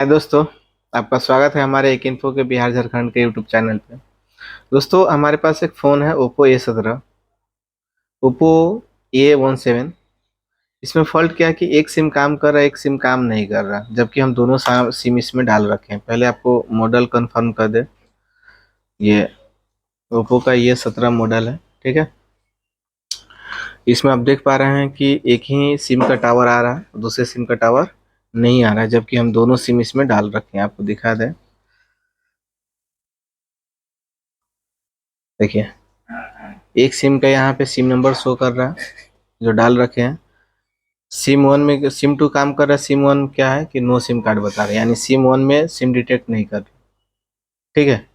हाय दोस्तों। आपका स्वागत है हमारे एक इन्फो के बिहार झारखंड के यूट्यूब चैनल पे। दोस्तों, हमारे पास एक फ़ोन है ओप्पो A17, ओप्पो A17। इसमें फॉल्ट क्या है कि एक सिम काम कर रहा है, एक सिम काम नहीं कर रहा, जबकि हम दोनों सिम इसमें डाल रखे हैं। पहले आपको मॉडल कंफर्म कर दे। ये ओप्पो का A17 मॉडल है, ठीक है। इसमें आप देख पा रहे हैं कि एक ही सिम का टावर आ रहा है, दूसरे सिम का टावर नहीं आ रहा है, जबकि हम दोनों सिम इसमें डाल रखे हैं। आपको दिखा दें, देखिए एक सिम का यहाँ पे सिम नंबर शो कर रहा है जो डाल रखे हैं। सिम वन में सिम टू काम कर रहा है। सिम वन क्या है कि नो सिम कार्ड बता रहा है, यानी सिम वन में सिम डिटेक्ट नहीं कर रही, ठीक है।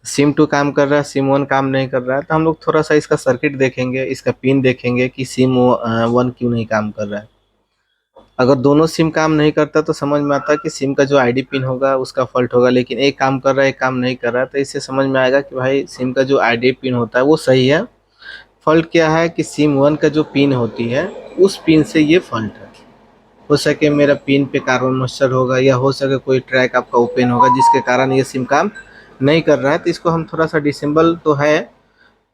सिम टू काम कर रहा है, सिम वन काम नहीं कर रहा है, तो हम लोग थोड़ा सा इसका सर्किट देखेंगे, इसका पिन देखेंगे कि सिम वन क्यों नहीं काम कर रहा है। अगर दोनों सिम काम नहीं करता तो समझ में आता है कि सिम का जो आईडी पिन होगा उसका फॉल्ट होगा, लेकिन एक काम कर रहा है एक काम नहीं कर रहा है, तो इससे समझ में आएगा कि भाई सिम का जो आईडी पिन होता है वो सही है। फॉल्ट क्या है कि सिम वन का जो पिन होती है उस पिन से ये फॉल्ट है। हो सके मेरा पिन पे कार्बन मॉइस्चर होगा, या हो सके कोई ट्रैक आपका ओपन होगा जिसके कारण ये सिम काम नहीं कर रहा है। तो इसको हम थोड़ा सा डिसेंबल तो है,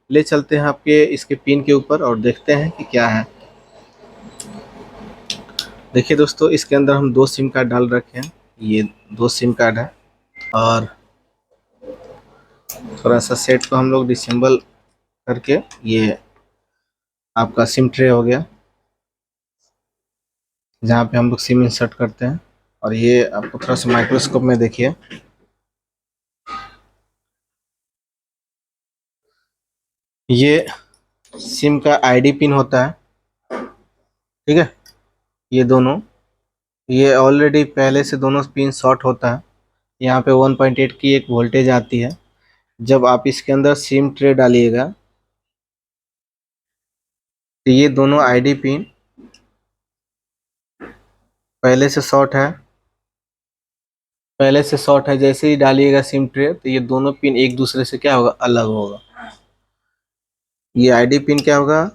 ले चलते हैं आपके इसके पिन के ऊपर और देखते हैं कि क्या है। देखिए दोस्तों, इसके अंदर हम दो सिम कार्ड डाल रखे हैं। ये दो सिम कार्ड है, और थोड़ा सा सेट को हम लोग डिसेंबल करके, ये आपका सिम ट्रे हो गया जहाँ पे हम लोग सिम इंसर्ट करते हैं। और ये आपको थोड़ा सा माइक्रोस्कोप में देखिए, ये सिम का आईडी पिन होता है, ठीक है। ये दोनों, ये ऑलरेडी पहले से दोनों पिन शॉर्ट होता है। यहाँ पे 1.8 की एक वोल्टेज आती है। जब आप इसके अंदर सिम ट्रे डालिएगा तो ये दोनों आईडी पिन पहले से शॉर्ट है, जैसे ही डालिएगा सिम ट्रे तो ये दोनों पिन एक दूसरे से क्या होगा, अलग होगा। ये आईडी पिन क्या होगा,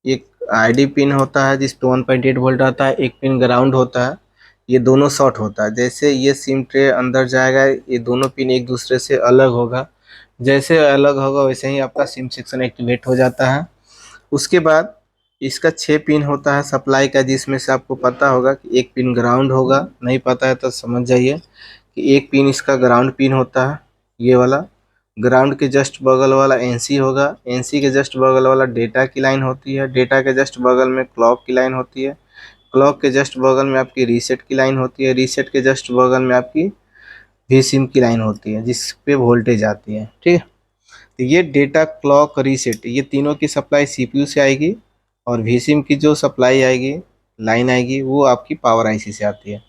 एक आईडी पिन होता है जिस पे 1.8 वोल्ट आता है, एक पिन ग्राउंड होता है। ये दोनों शॉर्ट होता है। जैसे ये सिम ट्रे अंदर जाएगा ये दोनों पिन एक दूसरे से अलग होगा। जैसे अलग होगा वैसे ही आपका सिम सेक्शन एक्टिवेट हो जाता है। उसके बाद इसका 6 पिन होता है सप्लाई का, जिसमें से आपको पता होगा कि एक पिन ग्राउंड होगा, नहीं पता है तो समझ जाइए कि एक पिन इसका ग्राउंड पिन होता है। ये वाला ग्राउंड के जस्ट बगल वाला एनसी होगा, एनसी के जस्ट बगल वाला डेटा की लाइन होती है, डेटा के जस्ट बगल में क्लॉक की लाइन होती है, क्लॉक के जस्ट बगल में आपकी रीसेट की लाइन होती है, रीसेट के जस्ट बगल में आपकी वी सिम की लाइन होती है जिस पे वोल्टेज आती है, ठीक है। तो ये डेटा, क्लॉक, रीसेट, ये तीनों की सप्लाई सीपीयू से आएगी, और वी सिम की जो सप्लाई आएगी, लाइन आएगी, वो आपकी पावर आईसी से आती है।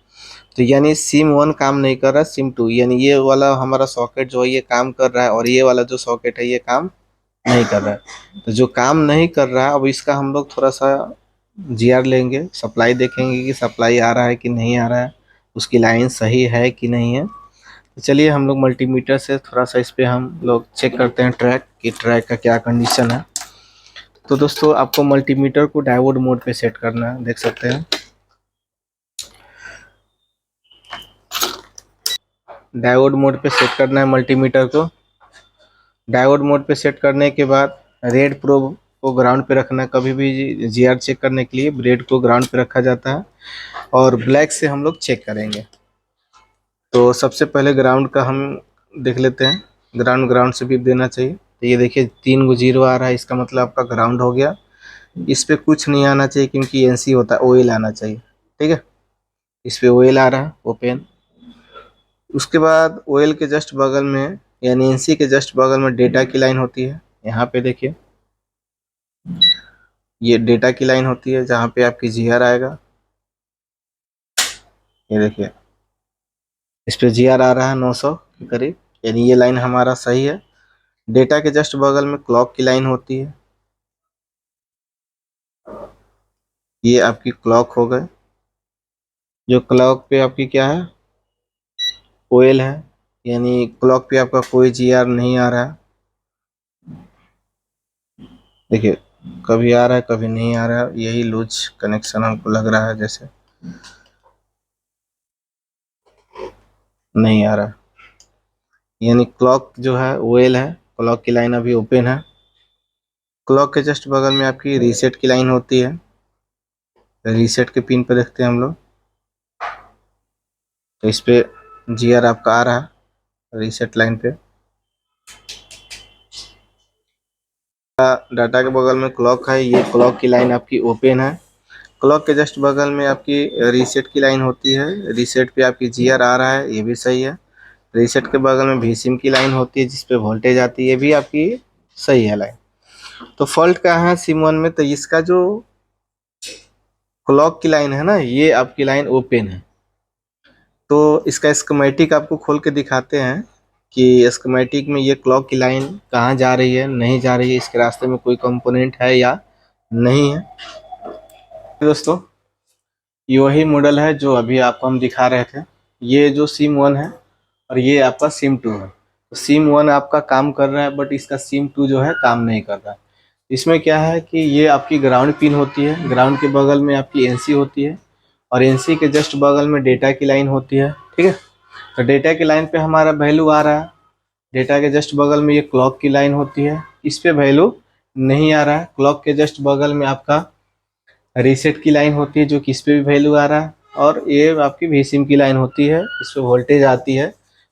तो यानी सिम वन काम नहीं कर रहा, सिम टू यानी ये वाला हमारा सॉकेट जो है ये काम कर रहा है, और ये वाला जो सॉकेट है ये काम नहीं कर रहा है। तो जो काम नहीं कर रहा है अब इसका हम लोग थोड़ा सा जीआर लेंगे, सप्लाई देखेंगे कि सप्लाई आ रहा है कि नहीं आ रहा है, उसकी लाइन सही है कि नहीं है। तो चलिए हम लोग मल्टीमीटर से थोड़ा सा इस पे हम लोग चेक करते हैं ट्रैक कि ट्रैक का क्या कंडीशन है। तो दोस्तों, आपको मल्टीमीटर को डायोड मोड पे सेट करना है, देख सकते हैं। डायोड मोड पे सेट करना है मल्टीमीटर को। डायोड मोड पे सेट करने के बाद रेड प्रोब को ग्राउंड पे रखना है। कभी भी जीआर चेक करने के लिए रेड को ग्राउंड पे रखा जाता है, और ब्लैक से हम लोग चेक करेंगे। तो सबसे पहले ग्राउंड का हम देख लेते हैं, ग्राउंड ग्राउंड से भी देना चाहिए। तो ये देखिए 3 गो 0 आ रहा है, इसका मतलब आपका ग्राउंड हो गया। इस पे कुछ नहीं आना चाहिए क्योंकि एनसी होता है, ओएल आना चाहिए, ठीक है। इस पे ओएल आ रहा है, ओपन। उसके बाद ओएल के जस्ट बगल में यानी एनसी के जस्ट बगल में डेटा की लाइन होती है। यहाँ पे देखिए ये डेटा की लाइन होती है जहाँ पे आपकी जीआर आएगा। ये देखिए इस पे जीआर आ रहा है 900 के करीब, यानी ये लाइन हमारा सही है। डेटा के जस्ट बगल में क्लॉक की लाइन होती है, ये आपकी क्लॉक हो गए। जो क्लॉक पे आपकी क्या है, ओएल है, यानी क्लॉक पे आपका कोई जीआर नहीं आ रहा है। देखिए कभी आ रहा है कभी नहीं आ रहा है, यही लूज कनेक्शन हमको लग रहा है जैसे। नहीं आ रहा, यानी क्लॉक जो है ओएल है, क्लॉक की लाइन अभी ओपन है। क्लॉक के जस्ट बगल में आपकी रीसेट की लाइन होती है, रीसेट के पिन पे देखते हैं हम लोग, तो इस पे जीआर आपका आ रहा है रीसेट लाइन पे। डाटा के बगल में क्लॉक है, ये क्लॉक की लाइन आपकी ओपन है। क्लॉक के जस्ट बगल में आपकी रीसेट की लाइन होती है, रीसेट पे आपकी जीआर आ रहा है, ये भी सही है। रीसेट के बगल में vsim की लाइन होती है जिसपे वोल्टेज आती है, ये भी आपकी सही है लाइन। तो फॉल्ट कहाँ है सिम वन में, तो इसका जो क्लॉक की लाइन है ना, ये आपकी लाइन ओपन है। तो इसका स्कीमेटिक आपको खोल के दिखाते हैं कि स्कीमेटिक में ये क्लॉक की लाइन कहाँ जा रही है, नहीं जा रही है, इसके रास्ते में कोई कंपोनेंट है या नहीं है। दोस्तों, ये वही मॉडल है जो अभी आपको हम दिखा रहे थे। ये जो सिम वन है और ये आपका सिम टू है। तो सिम वन आपका काम कर रहा है, बट इसका सिम टू जो है काम नहीं कर रहा है। इसमें क्या है कि ये आपकी ग्राउंड पिन होती है, ग्राउंड के बगल में आपकी एनसी होती है, और एनसी के जस्ट बगल में डेटा की लाइन होती है। ठीक है, तो डेटा की लाइन पे हमारा वैल्यू आ रहा है, डेटा के जस्ट बगल में ये क्लॉक की लाइन होती है, इस पे वैल्यू नहीं आ रहा है। क्लॉक के जस्ट बगल में आपका रीसेट की लाइन होती है जो कि इस पे भी वैल्यू आ रहा है, और ये आपकी vsim की लाइन होती है, इस पे वोल्टेज आती है,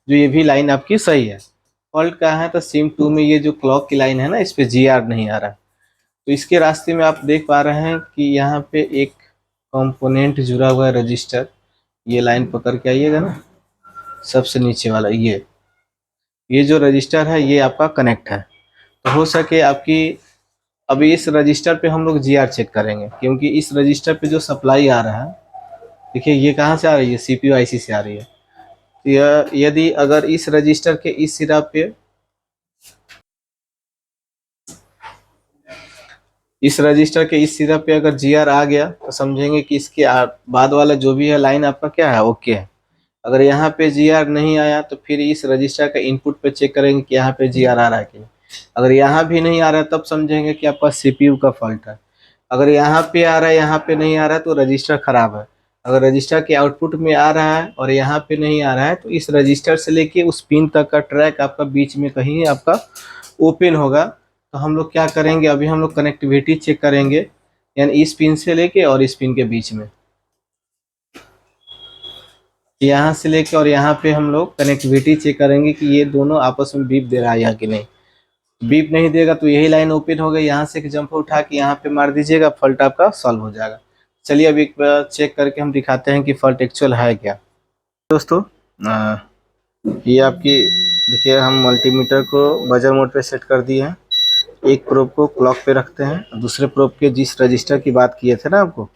जो ये भी लाइन आपकी सही है। फॉल्ट कहाँ है, तो सिम टू में ये जो क्लॉक की लाइन है ना, इस पे जीआर नहीं आ रहा। तो इसके रास्ते में आप देख पा रहे हैं कि यहाँ पे एक कंपोनेंट जुड़ा हुआ है रजिस्टर, ये लाइन पकड़ के आइएगा ना, सबसे नीचे वाला ये जो रजिस्टर है ये आपका कनेक्ट है। तो हो सके आपकी, अभी इस रजिस्टर पे हम लोग जीआर चेक करेंगे, क्योंकि इस रजिस्टर पे जो सप्लाई आ रहा है, देखिए ये कहाँ से आ रही है, सीपीयू आईसी से आ रही है। तो यह यदि अगर इस रजिस्टर के इस सिरा पे, इस रजिस्टर के इस सिरा पे अगर जीआर आ गया तो समझेंगे कि इसके बाद वाला जो भी है लाइन आपका क्या है, ओके है। अगर यहाँ पे जीआर नहीं आया तो फिर इस रजिस्टर का इनपुट पे चेक करेंगे कि यहाँ पे जीआर आ रहा है कि नहीं। अगर यहाँ भी नहीं आ रहा है तब समझेंगे कि आपका सीपीयू का फॉल्ट है। अगर यहाँ पे आ रहा है, यहाँ पे नहीं आ रहा है, तो रजिस्टर खराब है। अगर रजिस्टर के आउटपुट में आ रहा है और यहाँ पे नहीं आ रहा है, तो इस रजिस्टर से लेके उस पिन तक का ट्रैक आपका बीच में कहीं आपका ओपन होगा। तो हम लोग क्या करेंगे, अभी हम लोग कनेक्टिविटी चेक करेंगे, यानी इस पिन से लेके और इस पिन के बीच में, यहाँ से लेके और यहाँ पे हम लोग कनेक्टिविटी चेक करेंगे कि ये दोनों आपस में बीप दे रहा है या कि नहीं। बीप नहीं देगा तो यही लाइन ओपन हो गई, यहाँ से एक जंपर उठा के यहाँ पे मार दीजिएगा, फॉल्ट आपका सॉल्व हो जाएगा। चलिए अभी एक बार चेक करके हम दिखाते हैं कि फॉल्ट एक्चुअल है क्या। दोस्तों, ये आपकी देखिए, हम मल्टीमीटर को बजर मोड पे सेट कर दिए हैं। एक प्रोब को क्लॉक पे रखते हैं, दूसरे प्रोब के जिस रजिस्टर की बात किए थे ना आपको,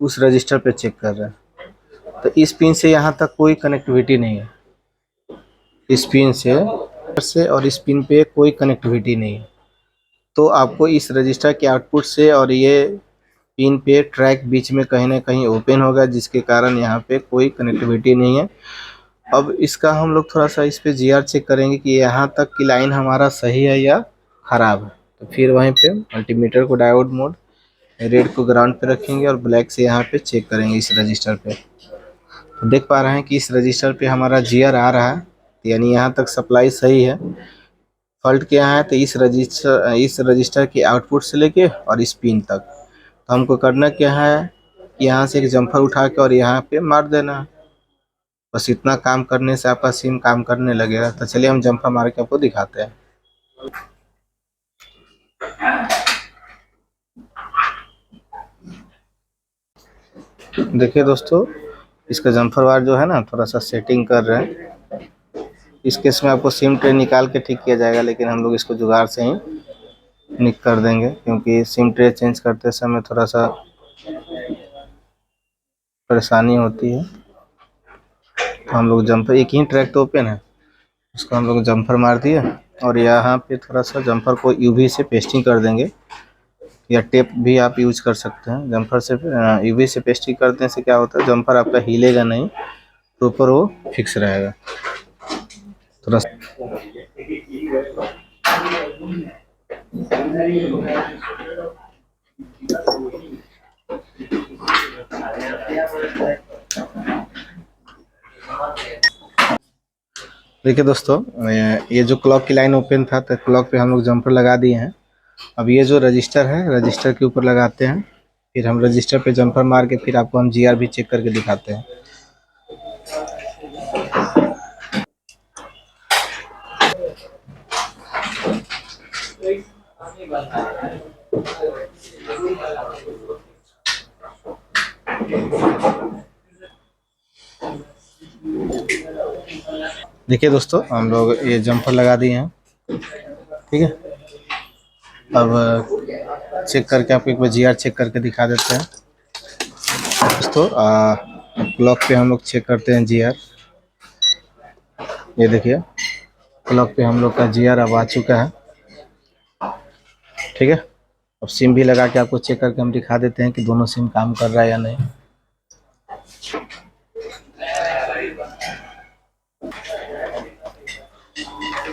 उस रजिस्टर पे चेक कर रहे हैं। तो इस पिन से यहाँ तक कोई कनेक्टिविटी नहीं है, इस पिन से और इस पिन पे कोई कनेक्टिविटी नहीं है। तो आपको इस रजिस्टर के आउटपुट से और ये पिन पे ट्रैक बीच में कहीं ना कहीं ओपन होगा, जिसके कारण यहाँ पे कोई कनेक्टिविटी नहीं है। अब इसका हम लोग थोड़ा सा इस पे जीआर चेक करेंगे कि यहाँ तक की लाइन हमारा सही है या खराब है। तो फिर वहीं पे मल्टीमीटर को डायोड मोड, रेड को ग्राउंड पे रखेंगे और ब्लैक से यहाँ पे चेक करेंगे इस रजिस्टर पे। तो देख पा रहे हैं कि इस रजिस्टर पे हमारा जीआर आ रहा है, यानी यहाँ तक सप्लाई सही है। फॉल्ट क्या है, तो इस रजिस्टर के आउटपुट से लेके और इस पिन तक। तो हमको करना क्या है, यहाँ से एक जम्फर उठा के और यहाँ पे मार देना है। बस इतना काम करने से आपका सिम काम करने लगेगा। तो चलिए हम जम्फर मार के आपको दिखाते हैं। देखिए दोस्तों, इसका जम्फर वार जो है ना, थोड़ा सा सेटिंग कर रहे हैं। इस केस में आपको सिम ट्रे निकाल के ठीक किया जाएगा, लेकिन हम लोग इसको जुगाड़ से ही निक कर देंगे, क्योंकि सिम ट्रे चेंज करते समय थोड़ा सा परेशानी होती है। तो हम लोग जम्पर, एक ही ट्रैक तो ओपन है, उसको हम लोग जम्पर मार दिए और यहाँ पे थोड़ा सा जम्पर को यूवी से पेस्टिंग कर देंगे, या टेप भी आप यूज कर सकते हैं। जम्पर से यूवी से पेस्टिंग करने से क्या होता है, जम्पर आपका हिलेगा नहीं, प्रॉपर वो फिक्स रहेगा। थोड़ा देखिए दोस्तों, ये जो क्लॉक की लाइन ओपन था तो क्लॉक पे हम लोग जंपर लगा दिए हैं। अब ये जो रजिस्टर है, रजिस्टर के ऊपर लगाते हैं, फिर हम रजिस्टर पे जंपर मार के फिर आपको हम जीआर भी चेक करके दिखाते हैं। देखिए दोस्तों, हम लोग ये जंपर लगा दिए हैं, ठीक है। अब चेक करके आपको एक बार जीआर चेक करके दिखा देते हैं दोस्तों। क्लॉक पे हम लोग चेक करते हैं जीआर। ये देखिए, क्लॉक पे हम लोग का जीआर अब आ चुका है, ठीक है। अब सिम भी लगा के आपको चेक करके हम दिखा देते हैं कि दोनों सिम काम कर रहा है या नहीं।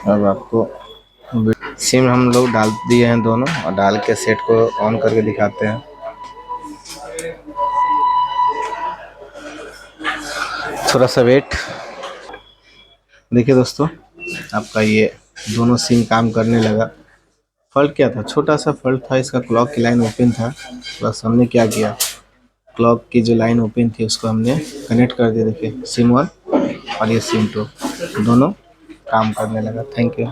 अब आपको सिम हम लोग डाल दिए हैं दोनों, और डाल के सेट को ऑन करके दिखाते हैं। थोड़ा सा वेट। देखिए दोस्तों, आपका ये दोनों सिम काम करने लगा। फॉल्ट क्या था, छोटा सा फॉल्ट था, इसका क्लॉक की लाइन ओपन था। बस हमने क्या किया, क्लॉक की जो लाइन ओपन थी उसको हमने कनेक्ट कर दिया। देखिए सिम 1 और ये सिम 2 दोनों काम करने लगा। Thank you.